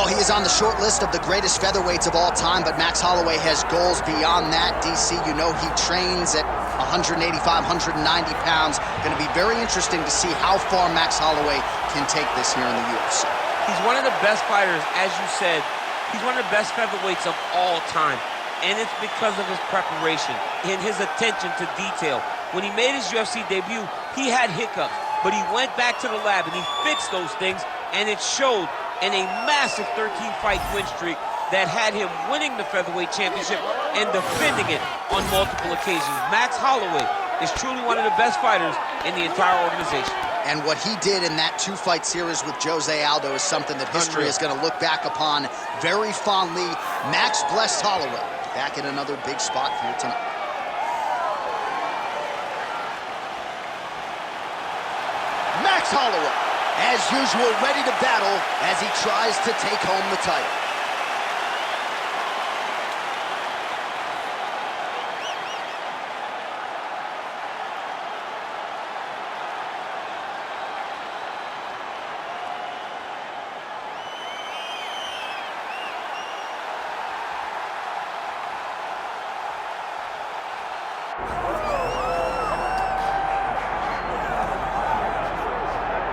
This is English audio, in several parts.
Well, he is on the short list of the greatest featherweights of all time, but Max Holloway has goals beyond that. DC, you know he trains at 185, 190 pounds. Going to be very interesting to see how far Max Holloway can take this here in the UFC. He's one of the best fighters, as you said. He's one of the best featherweights of all time, and it's because of his preparation and his attention to detail. When he made his UFC debut, he had hiccups, but he went back to the lab and he fixed those things, and it showed in a massive 13-fight win streak that had him winning the featherweight championship and defending it on multiple occasions. Max Holloway is truly one of the best fighters in the entire organization. And what he did in that two-fight series with Jose Aldo is something that history is going to look back upon very fondly. Max blessed Holloway back in another big spot here tonight. Max Holloway, as usual, ready to battle as he tries to take home the title.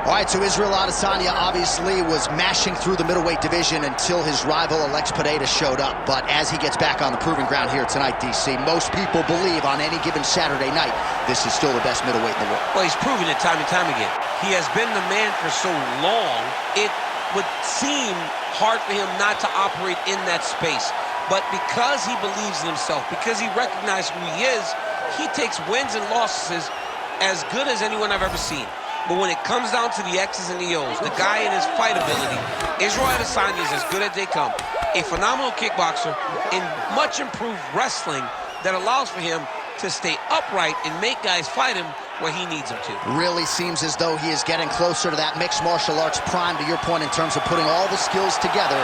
All right, so Israel Adesanya obviously was mashing through the middleweight division until his rival Alex Pereira showed up. But as he gets back on the proving ground here tonight, DC, most people believe on any given Saturday night, this is still the best middleweight in the world. Well, he's proven it time and time again. He has been the man for so long, it would seem hard for him not to operate in that space. But because he believes in himself, because he recognizes who he is, he takes wins and losses as good as anyone I've ever seen. But when it comes down to the X's and the O's, the guy in his fight ability, Israel Adesanya is as good as they come. A phenomenal kickboxer in much improved wrestling that allows for him to stay upright and make guys fight him where he needs them to. Really seems as though he is getting closer to that mixed martial arts prime, to your point, in terms of putting all the skills together.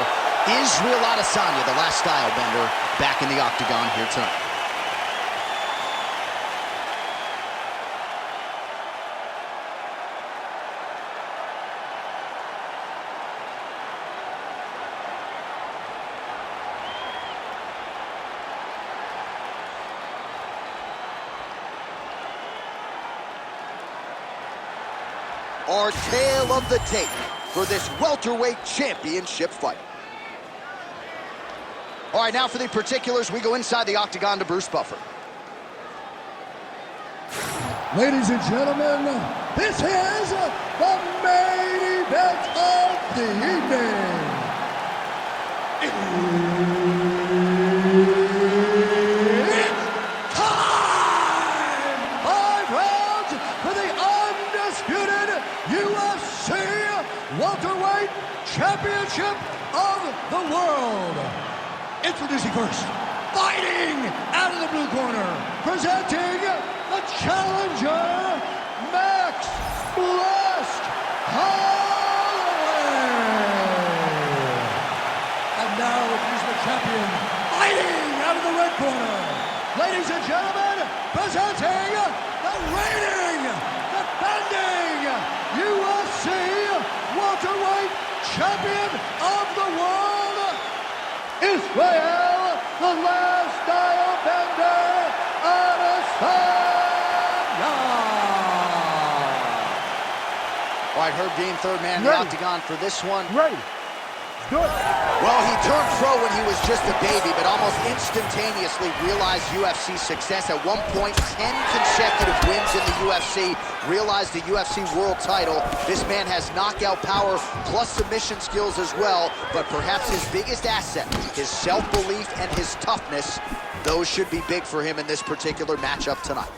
Israel Adesanya, the last style bender, back in the octagon here tonight. Our tale of the tape for this welterweight championship fight. All right, now for the particulars, we go inside the octagon to Bruce Buffer. Ladies and gentlemen, this is the main event of the evening. It's time! 5 rounds for the undisputed UFC welterweight championship of the world. Introducing first, fighting out of the blue corner, presenting the challenger, Max Blessed Holloway. And now he's the champion, fighting out of the red corner. Ladies and gentlemen, presenting the reigning, defending UFC welterweight champion of the world, Israel, the last style bender, Adesanya. All right, Herb Dean, third man in the octagon for this one. Ready. Good. Well, he turned pro when he was just a baby, but almost instantaneously realized UFC success. At one point, 10 consecutive wins in the UFC, realized the UFC world title. This man has knockout power plus submission skills as well, but perhaps his biggest asset, his self-belief and his toughness, those should be big for him in this particular matchup tonight.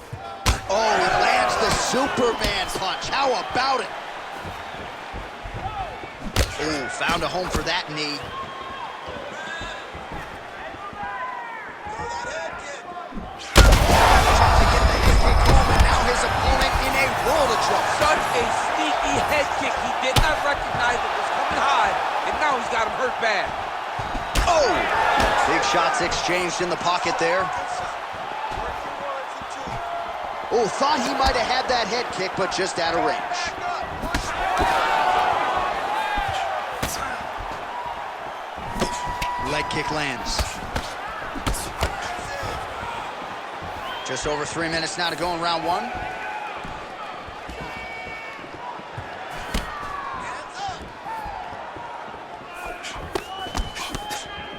Oh, he lands the Superman punch. How about it? Ooh, found a home for that knee. Trying to get the head kick home, and now his opponent in a world of trouble. Such a sneaky head kick. He did not recognize it was coming high, and now he's got him hurt bad. Oh! Big shots exchanged in the pocket there. Oh, thought he might have had that head kick, but just out of range. Leg kick lands. Just over 3 minutes now to go in round one.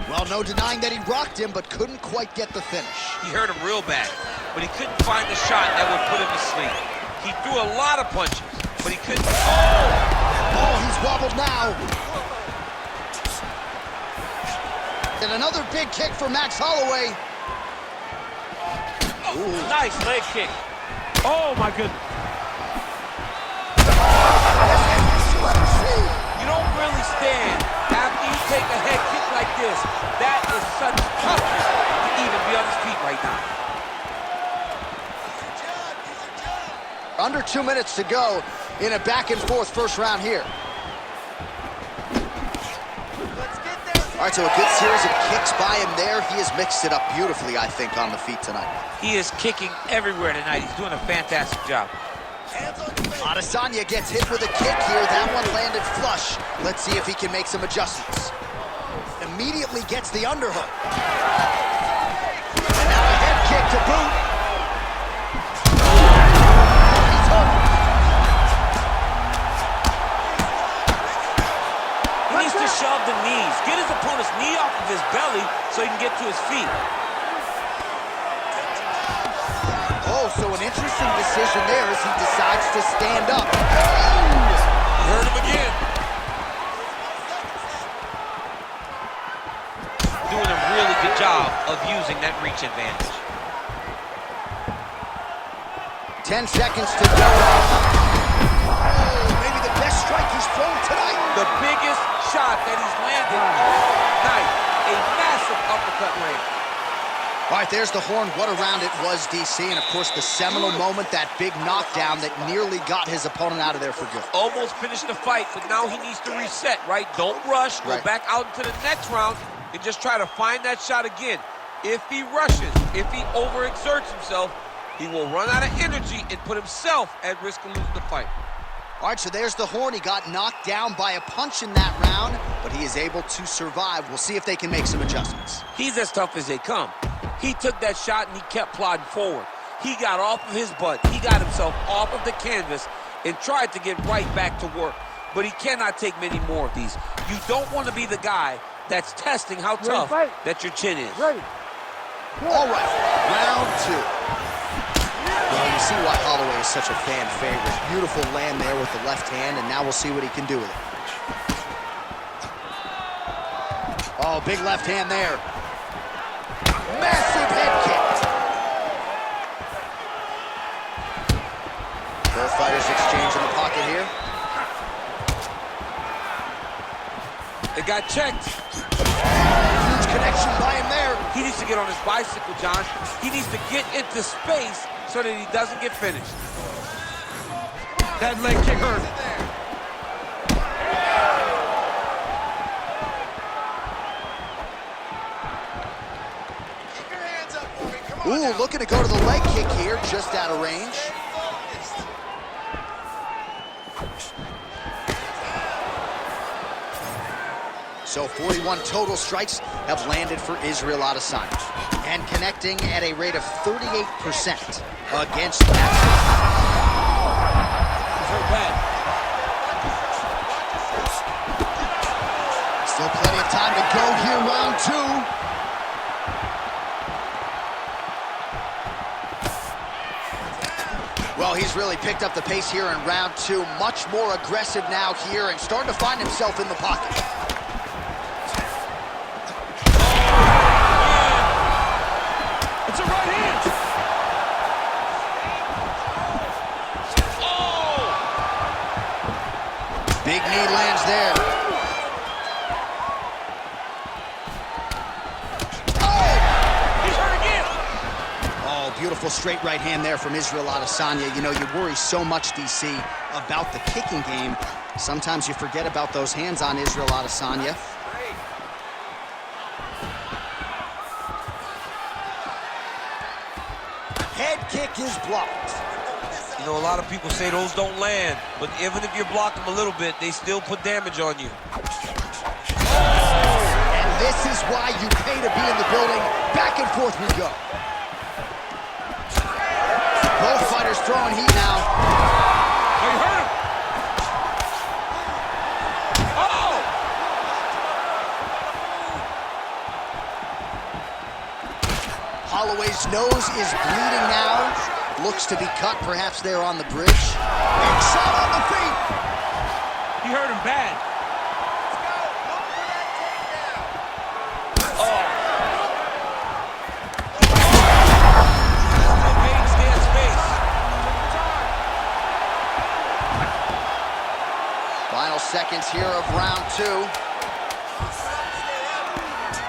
Well, no denying that he rocked him, but couldn't quite get the finish. He hurt him real bad, but he couldn't find the shot that would put him to sleep. He threw a lot of punches, but he couldn't. Oh, he's wobbled now. And another big kick for Max Holloway. Ooh. Nice leg kick. Oh, my goodness. You don't really stand after you take a head kick like this. That is such toughness to even be on his feet right now. Under 2 minutes to go in a back-and-forth first round here. All right, so a good series of kicks by him there. He has mixed it up beautifully, I think, on the feet tonight. He is kicking everywhere tonight. He's doing a fantastic job. Adesanya gets hit with a kick here. That one landed flush. Let's see if he can make some adjustments. Immediately gets the underhook. And now a head kick to boot. He's hurt. He needs to shove the knees. Get his opponent's knee off of his belly so he can get to his feet. Oh, so an interesting decision there as he decides to stand up. He hurt him again. Doing a really good job of using that reach advantage. 10 seconds to go. Oh, maybe the best strike he's thrown tonight. The biggest shot that he's landed all night. A massive uppercut land. All right, there's the horn. What a round it was, DC. And, of course, the seminal moment, that big knockdown that nearly got his opponent out of there for good. Almost finished the fight, but now he needs to reset, right? Don't rush. Go back out into the next round and just try to find that shot again. If he rushes, if he overexerts himself, he will run out of energy and put himself at risk of losing the fight. All right, so there's the horn. He got knocked down by a punch in that round, but he is able to survive. We'll see if they can make some adjustments. He's as tough as they come. He took that shot and he kept plodding forward. He got off of his butt. He got himself off of the canvas and tried to get right back to work. But he cannot take many more of these. You don't want to be the guy that's testing how tough that your chin is. All right, round two. Well, you see why Holloway is such a fan favorite. Beautiful land there with the left hand, and now we'll see what he can do with it. Oh, big left hand there. Massive head kick. Both fighters exchange in the pocket here. It got checked. Huge connection by him there. He needs to get on his bicycle, John. He needs to get into space so that he doesn't get finished. That leg kick hurt. Ooh, looking to go to the leg kick here, just out of range. So 41 total strikes have landed for Israel Adesanya, and connecting at a rate of 38% against Max. He's hurt bad. Still plenty of time to go here, round two. Well, he's really picked up the pace here in round two. Much more aggressive now here and starting to find himself in the pocket. It's a right hand. Oh! Big knee lands there. Beautiful straight right hand there from Israel Adesanya. You know, you worry so much, DC, about the kicking game. Sometimes you forget about those hands on Israel Adesanya. Head kick is blocked. You know, a lot of people say those don't land, but even if you block them a little bit, they still put damage on you. And This is why you pay to be in the building. Back and forth we go. Both fighters throwing heat now. Oh, you hurt him. Oh! Holloway's nose is bleeding now. Looks to be cut, perhaps there on the bridge. Big shot on the feet. He hurt him bad. Final seconds here of round 2.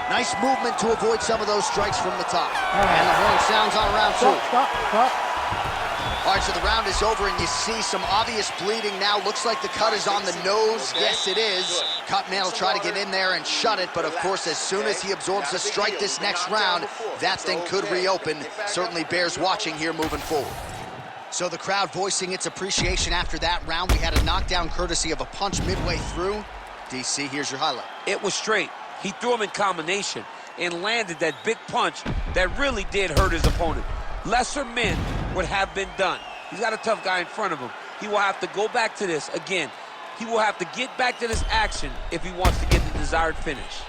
Nice movement to avoid some of those strikes from the top. And the horn sounds on round 2. Stop. All right, so the round is over, and you see some obvious bleeding now. Looks like the cut is on the nose. Yes, it is. Cutman will try to get in there and shut it, but of course, as soon as he absorbs a strike this next round, that thing could reopen. Certainly bears watching here moving forward. So the crowd voicing its appreciation after that round. We had a knockdown courtesy of a punch midway through. DC, here's your highlight. It was straight. He threw him in combination and landed that big punch that really did hurt his opponent. Lesser men would have been done. He's got a tough guy in front of him. He will have to go back to this. Again, he will have to get back to this action if he wants to get the desired finish.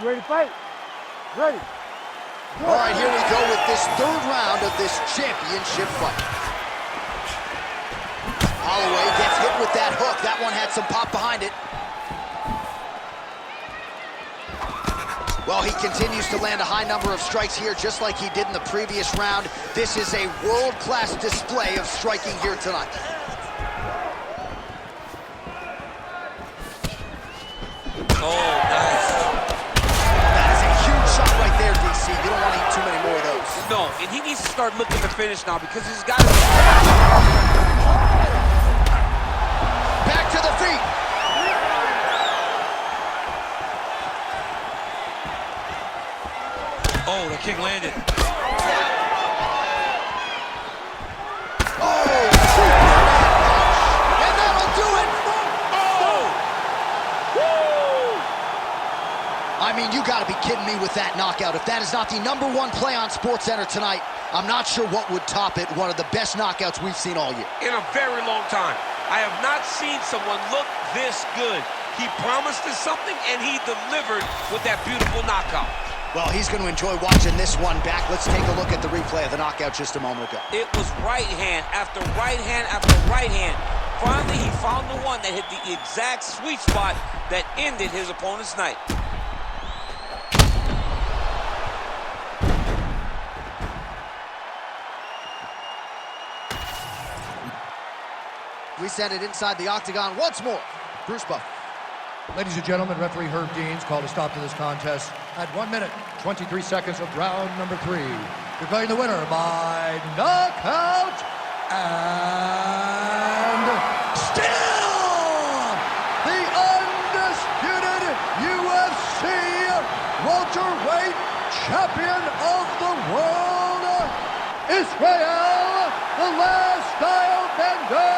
You ready to fight? Ready. All right, here we go with this third round of this championship fight. Holloway gets hit with that hook. That one had some pop behind it. Well, he continues to land a high number of strikes here, just like he did in the previous round. This is a world-class display of striking here tonight. Oh, nice. That is a huge shot right there, DC. You don't want to eat too many more of those. No, and he needs to start looking to finish now because he's got to... Back to the feet. Oh, the kick landed. Oh, Superman punch. And that'll do it. Oh! Woo! I mean, you got to be kidding me with that knockout. If that is not the #1 play on SportsCenter tonight, I'm not sure what would top it. One of the best knockouts we've seen all year. In a very long time. I have not seen someone look this good. He promised us something, and he delivered with that beautiful knockout. Well, he's going to enjoy watching this one back. Let's take a look at the replay of the knockout just a moment ago. It was right hand after right hand after right hand. Finally, he found the one that hit the exact sweet spot that ended his opponent's night. We send it inside the octagon once more. Bruce Buff. Ladies and gentlemen, referee Herb Deans called a stop to this contest at 1 minute, 23 seconds of round number 3. Declaring the winner by knockout and still the undisputed UFC welterweight champion of the world, Israel, the last style bender,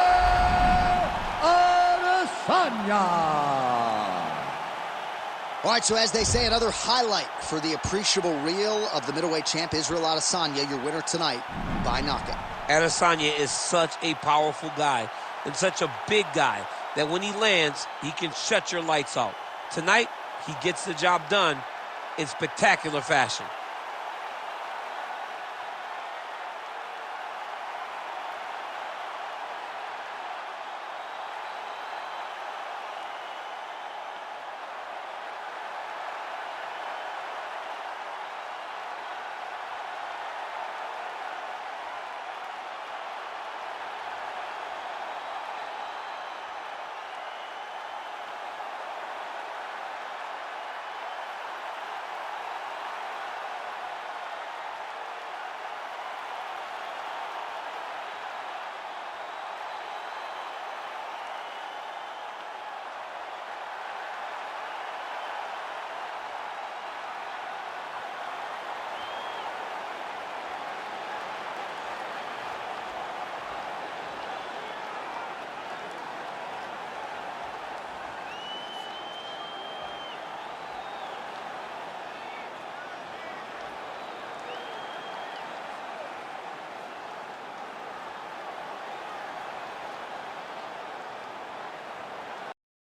Adesanya. All right, so as they say, another highlight for the appreciable reel of the middleweight champ, Israel Adesanya, your winner tonight by knockout. Adesanya is such a powerful guy and such a big guy that when he lands, he can shut your lights out. Tonight, he gets the job done in spectacular fashion.